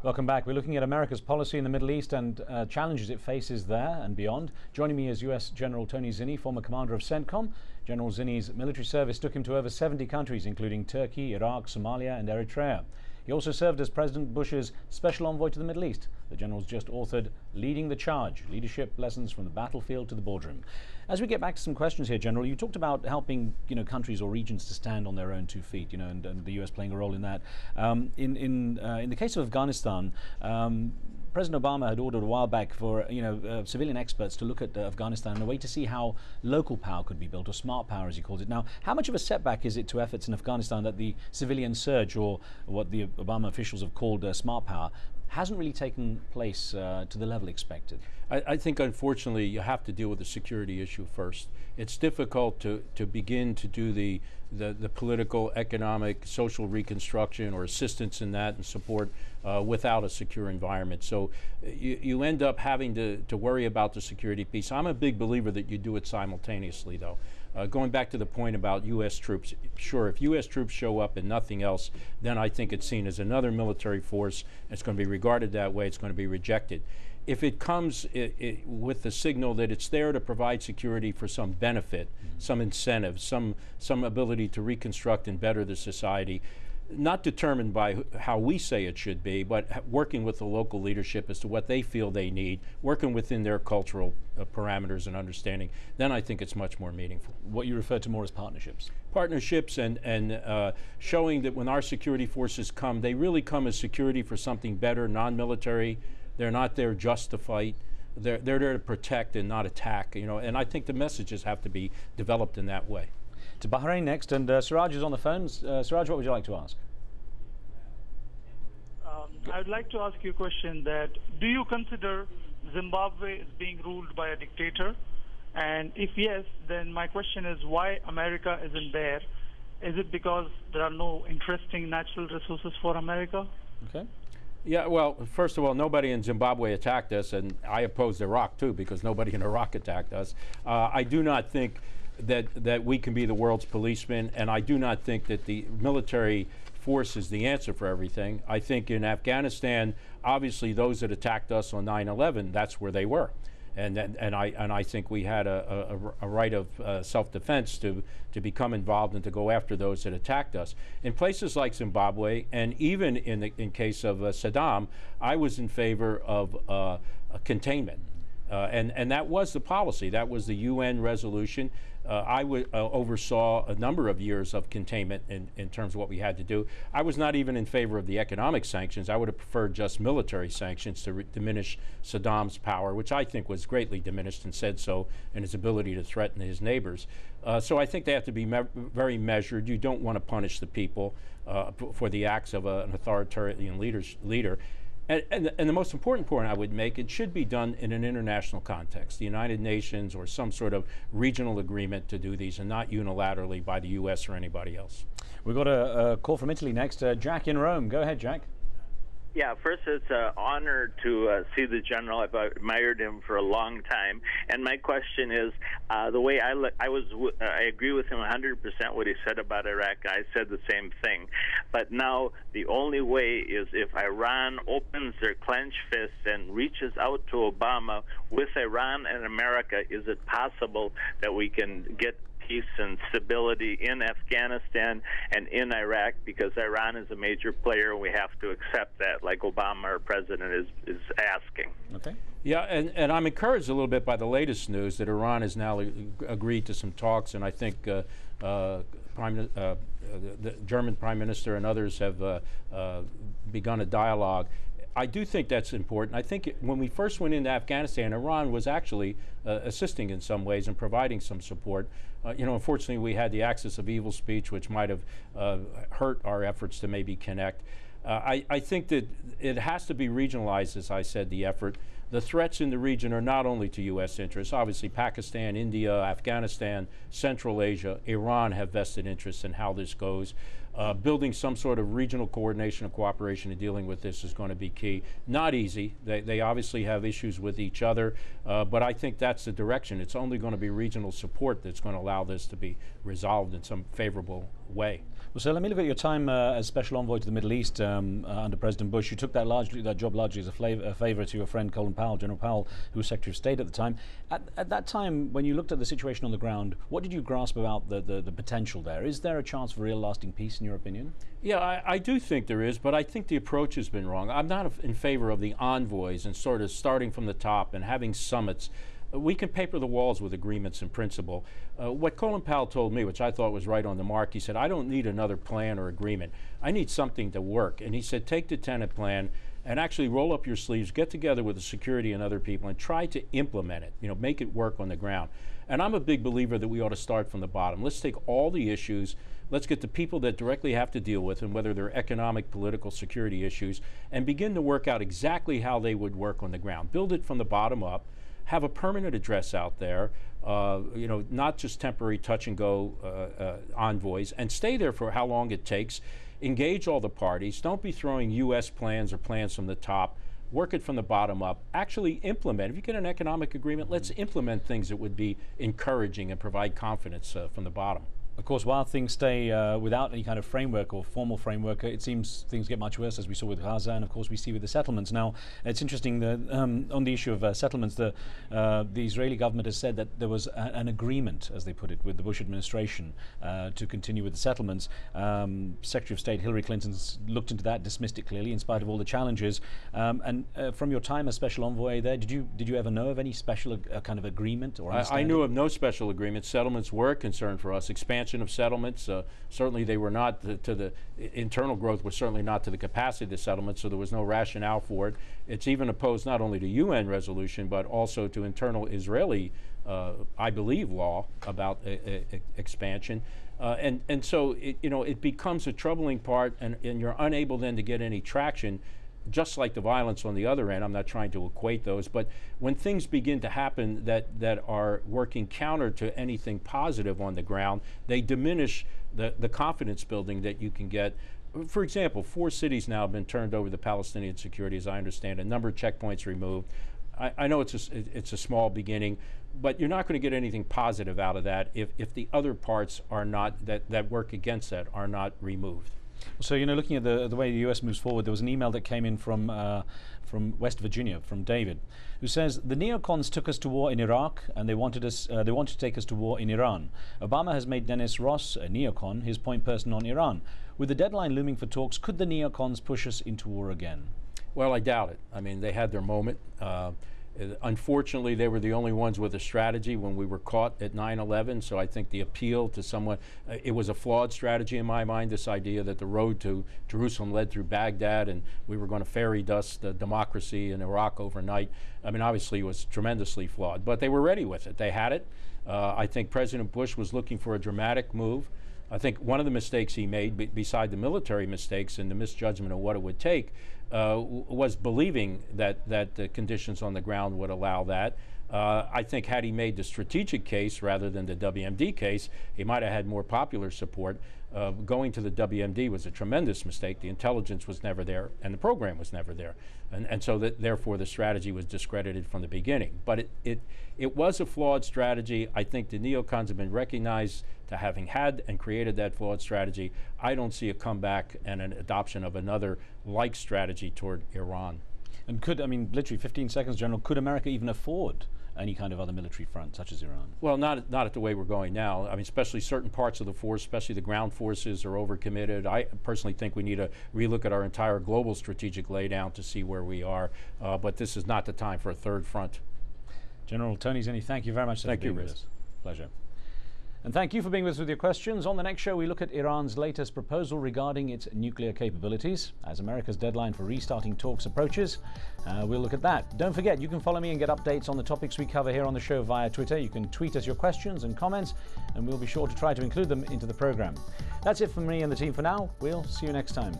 Welcome back. We're looking at America's policy in the Middle East and challenges it faces there and beyond. Joining me is US General Tony Zinni, former commander of CENTCOM. General Zinni's military service took him to over 70 countries, including Turkey, Iraq, Somalia and Eritrea. He also served as President Bush's special envoy to the Middle East. The general's just authored Leading the Charge, Leadership Lessons from the Battlefield to the Boardroom. As we get back to some questions here, General, you talked about helping, countries or regions to stand on their own 2 feet, and the US playing a role in that. In the case of Afghanistan, President Obama had ordered a while back for civilian experts to look at Afghanistan in a way to see how local power could be built, or smart power as he calls it. Now, how much of a setback is it to efforts in Afghanistan that the civilian surge, or what the Obama officials have called smart power, hasn't really taken place to the level expected? I think, unfortunately, you have to deal with the security issue first. It's difficult to begin to do the political, economic, social reconstruction or assistance in that and support without a secure environment. So you end up having to worry about the security piece. I'm a big believer that you do it simultaneously, though. Going back to the point about U.S. troops, sure, if U.S. troops show up and nothing else, then I think it's seen as another military force. It's going to be regarded that way. It's going to be rejected. If it comes with the signal that it's there to provide security for some benefit, some incentive, some ability to reconstruct and better the society, not determined by how we say it should be, but working with the local leadership as to what they feel they need, working within their cultural parameters and understanding, then I think it's much more meaningful. What you refer to more as partnerships? Partnerships and showing that when our security forces come, they really come as security for something better, non-military. They're not there just to fight. They're there to protect and not attack, and I think the messages have to be developed in that way. To Bahrain next, and Siraj is on the phone. Siraj, what would you like to ask? I would like to ask you a question that, do you consider Zimbabwe as being ruled by a dictator? And if yes, then my question is, why America isn't there? Is it because there are no interesting natural resources for America? Okay. Yeah, well, first of all, nobody in Zimbabwe attacked us, and I opposed Iraq too, because nobody in Iraq attacked us. I do not think that we can be the world's policeman, and I do not think that the military force is the answer for everything. I think in Afghanistan, obviously those that attacked us on 9/11, that's where they were. And I think we had a right of self-defense to become involved and to go after those that attacked us. In places like Zimbabwe, and even in case of Saddam, I was in favor of containment. And that was the policy. That was the UN resolution. I oversaw a number of years of containment in terms of what we had to do. I was not even in favor of the economic sanctions. I would have preferred just military sanctions to diminish Saddam's power, which I think was greatly diminished, and said so in his ability to threaten his neighbors. So I think they have to be very measured. You don't want to punish the people for the acts of an authoritarian leader. And the most important point I would make, it should be done in an international context, the United Nations or some sort of regional agreement to do these, and not unilaterally by the U.S. or anybody else. We've got a call from Italy next. Jack in Rome. Go ahead, Jack. Yeah, first, it's an honor to see the general. I've admired him for a long time. And my question is, the way I agree with him 100% what he said about Iraq. I said the same thing. But now the only way is if Iran opens their clenched fists and reaches out to Obama with Iran and America, is it possible that we can get peace and stability in Afghanistan and in Iraq, because Iran is a major player. We have to accept that, like Obama, our president, is asking. Okay. Yeah, and I'm encouraged a little bit by the latest news that Iran has now agreed to some talks, and I think the German Prime Minister and others have begun a dialogue. I do think that's important. I think when we first went into Afghanistan, Iran was actually assisting in some ways and providing some support. Unfortunately, we had the axis of evil speech, which might have hurt our efforts to maybe connect. I think that it has to be regionalized, as I said, the effort. The threats in the region are not only to U.S. interests. Obviously, Pakistan, India, Afghanistan, Central Asia, Iran have vested interests in how this goes. Building some sort of regional coordination and cooperation in dealing with this is going to be key. Not easy. They obviously have issues with each other, but I think that's the direction. It's only going to be regional support that's going to allow this to be resolved in some favorable way. Well, so let me look at your time as Special Envoy to the Middle East under President Bush. You took that job largely as a favour to your friend Colin Powell, General Powell, who was Secretary of State at the time. At that time, when you looked at the situation on the ground, what did you grasp about the potential there? Is there a chance for real lasting peace, in your opinion? Yeah, I do think there is, but I think the approach has been wrong. I'm not in favor of the envoys and sort of starting from the top and having summits. We can paper the walls with agreements in principle. What Colin Powell told me, which I thought was right on the mark, he said, I don't need another plan or agreement. I need something to work. And he said, take the 10th plan and actually roll up your sleeves, get together with the security and other people and try to implement it, make it work on the ground. And I'm a big believer that we ought to start from the bottom. Let's take all the issues, let's get the people that directly have to deal with them, whether they're economic, political, security issues, and begin to work out exactly how they would work on the ground. Build it from the bottom up. Have a permanent address out there, not just temporary touch and go envoys, and stay there for how long it takes. Engage all the parties. Don't be throwing U.S. plans or plans from the top. Work it from the bottom up. Actually implement. If you get an economic agreement, let's implement things that would be encouraging and provide confidence from the bottom. Of course, while things stay without any kind of framework or formal framework, it seems things get much worse, as we saw with Gaza, and of course we see with the settlements. Now, it's interesting that on the issue of settlements, the Israeli government has said that there was an agreement, as they put it, with the Bush administration to continue with the settlements. Secretary of State Hillary Clinton's looked into that, dismissed it clearly, in spite of all the challenges. And from your time as Special Envoy there, did you ever know of any special kind of agreement or understanding? I knew of no special agreement. Settlements were a concern for us. Expansion of settlements, certainly they were not to the internal growth was certainly not to the capacity of the settlement, so there was no rationale for it. It's even opposed not only to UN resolution but also to internal Israeli, I believe, law about expansion. And so it becomes a troubling part, and you're unable then to get any traction. Just like the violence on the other end, I'm not trying to equate those, but when things begin to happen that are working counter to anything positive on the ground, they diminish the confidence building that you can get. For example, 4 cities now have been turned over to Palestinian security, as I understand, a number of checkpoints removed. I know it's a small beginning, but you're not going to get anything positive out of that if the other parts are not, that work against that, are not removed. So, looking at the way the U.S. moves forward, there was an email that came in from West Virginia, from David, who says, the neocons took us to war in Iraq, and they wanted to take us to war in Iran. Obama has made Dennis Ross, a neocon, his point person on Iran. With the deadline looming for talks, could the neocons push us into war again? Well, I doubt it. I mean, they had their moment. Unfortunately, they were the only ones with a strategy when we were caught at 9/11, so I think the appeal to someone, it was a flawed strategy in my mind, this idea that the road to Jerusalem led through Baghdad and we were going to fairy dust the democracy in Iraq overnight. I mean, obviously it was tremendously flawed, but they were ready with it. They had it. I think President Bush was looking for a dramatic move. I think one of the mistakes he made, beside the military mistakes and the misjudgment of what it would take, was believing that the conditions on the ground would allow that. I think had he made the strategic case rather than the WMD case, he might have had more popular support. Going to the WMD was a tremendous mistake. The intelligence was never there, and the program was never there. And so therefore the strategy was discredited from the beginning. But it was a flawed strategy. I think the neocons have been recognized to having had and created that flawed strategy. I don't see a comeback and an adoption of another like strategy toward Iran. And literally 15 seconds, General, could America even afford any kind of other military front, such as Iran? Well, not at the way we're going now. I mean, especially certain parts of the force, especially the ground forces, are overcommitted. I personally think we need to relook at our entire global strategic laydown to see where we are. But this is not the time for a third front. General Tony Zinni, thank you very much for being with us. Pleasure. And thank you for being with us with your questions. On the next show, we look at Iran's latest proposal regarding its nuclear capabilities. As America's deadline for restarting talks approaches, we'll look at that. Don't forget, you can follow me and get updates on the topics we cover here on the show via Twitter. You can tweet us your questions and comments, and we'll be sure to try to include them into the program. That's it from me and the team for now. We'll see you next time.